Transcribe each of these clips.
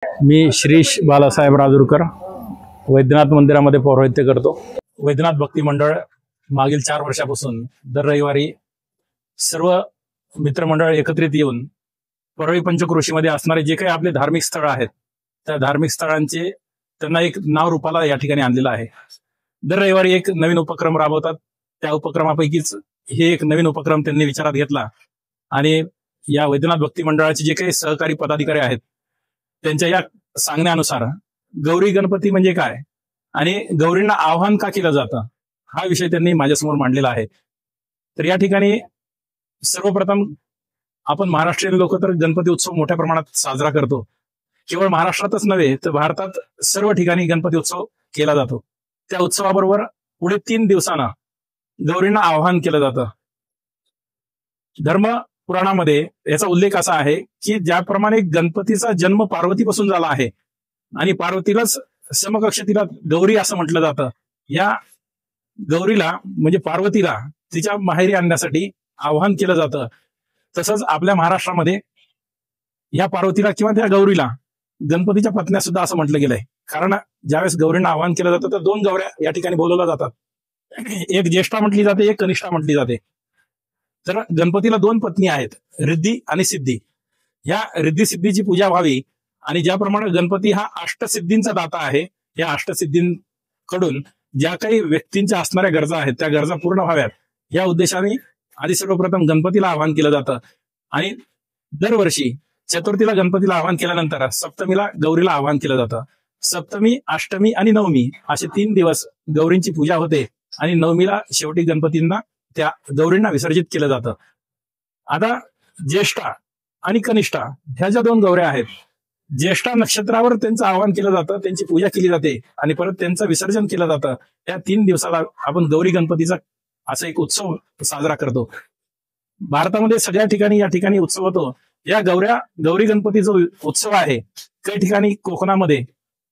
मी श्रीश बालासाहेब राजूरकर वैद्यनाथ मंदिरामध्ये पौरोहित्य करतो। वैद्यनाथ भक्ती मंडळ मागील 4 वर्षापासून दर रविवारी सर्व मित्रमंडळ एकत्रित येऊन परळी पंचक्रोशीमध्ये असणारे जे काही आपले धार्मिक स्थळ आहेत त्या धार्मिक स्थळांचे त्यांना एक नाव रूपाला या ठिकाणी आणलेलं आहे। दर रविवारी एक नवीन उपक्रम राबवतात। त्या उपक्रमापैकीच हे एक नवीन उपक्रम त्यांनी विचारात घेतला आणि या वैद्यनाथ भक्ती मंडळाचे जे काही सहकारी पदाधिकारी आहेत त्यांच्या या सांगण्यानुसार गौरी गणपती म्हणजे काय आणि गौरींना आव्हान का केलं जातं हा विषय त्यांनी माझ्यासमोर मांडलेला आहे। तर या ठिकाणी सर्वप्रथम आपण महाराष्ट्रीयन लोक तर गणपती उत्सव मोठ्या प्रमाणात साजरा करतो। केवळ महाराष्ट्रातच नव्हे तर भारतात सर्व ठिकाणी गणपती उत्सव केला जातो। त्या उत्सवाबरोबर पुढे 3 दिवसांना गौरींना आवाहन केलं जातं। धर्म पुराणामध्ये याचा उल्लेख असा आहे की ज्याप्रमाणे गणपतीचा जन्म पार्वतीपासून झाला आहे आणि पार्वतीलाच समकक्षतेला गौरी असं म्हटलं जातं, या गौरीला म्हणजे पार्वतीला तिच्या माहेरी आणण्यासाठी आवाहन केलं जातं। तसंच आपल्या महाराष्ट्रामध्ये या पार्वतीला किंवा त्या गौरीला गणपतीच्या पत्न्या सुद्धा असं म्हटलं गेलंय। कारण ज्यावेळेस गौरींना आवाहन केलं जातं तर 2 गौऱ्या या ठिकाणी बोलवल्या जातात, एक ज्येष्ठा म्हटली जाते, एक कनिष्ठा म्हटली जाते। तर गणपतीला 2 पत्नी आहेत, रिद्धी आणि सिद्धी। या रिद्धी सिद्धीची पूजा व्हावी आणि ज्याप्रमाणे गणपती हा अष्टसिद्धींचा दाता आहे, या अष्टसिद्धींकडून ज्या काही व्यक्तींच्या असणाऱ्या गरजा आहेत त्या गरजा पूर्ण व्हाव्यात या उद्देशाने आधी सर्वप्रथम गणपतीला आवाहन केलं जातं आणि दरवर्षी चतुर्थीला गणपतीला आवाहन केल्यानंतर सप्तमीला गौरीला आवाहन केलं जातं। सप्तमी, अष्टमी आणि नवमी असे 3 दिवस गौरींची पूजा होते आणि नवमीला शेवटी गणपतींना त्या गौरींना विसर्जित केलं जातं। आता ज्येष्ठा आणि कनिष्ठा ह्या ज्या 2 गौऱ्या आहेत, ज्येष्ठा नक्षत्रावर त्यांचं आवाहन केलं जातं, त्यांची पूजा केली जाते आणि परत त्यांचं विसर्जन केलं जातं। या 3 दिवसाला आपण गौरी गणपतीचा असा एक उत्सव साजरा करतो। भारतामध्ये सगळ्या ठिकाणी या ठिकाणी उत्सव होतो। या गौरी गणपती जो उत्सव आहे, काही ठिकाणी कोकणामध्ये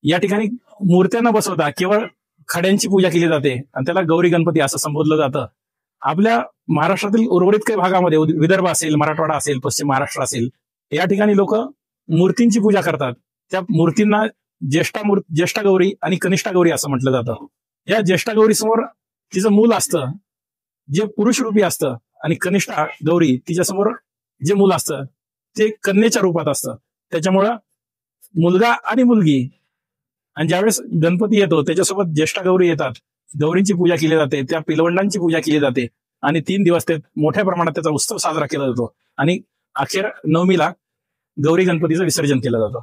या ठिकाणी मूर्त्यांना बसवता केवळ खड्यांची पूजा केली जाते आणि त्याला गौरी गणपती असं संबोधलं जातं। आपल्या महाराष्ट्रातील उर्वरित काही भागामध्ये विदर्भ असेल, मराठवाडा असेल, पश्चिम महाराष्ट्र असेल, या ठिकाणी लोक मूर्तींची पूजा करतात। त्या मूर्तींना ज्येष्ठा गौरी आणि कनिष्ठा गौरी असं म्हटलं जातं। या ज्येष्ठा गौरी समोर तिचं मूल असतं जे पुरुष रूपी असतं आणि कनिष्ठा गौरी तिच्यासमोर जे मूल असतं ते कन्येच्या रूपात असतं। त्याच्यामुळं मुलगा आणि मुलगी, आणि ज्यावेळेस गणपती येतो त्याच्यासोबत ज्येष्ठा गौरी येतात, गौरींची पूजा केली जाते, त्या पिलवंडांची पूजा केली जाते आणि 3 दिवस ते मोठ्या प्रमाणात त्याचा उत्सव साजरा केला जातो आणि अखेर नवमीला गौरी गणपतीचं विसर्जन केलं जातं।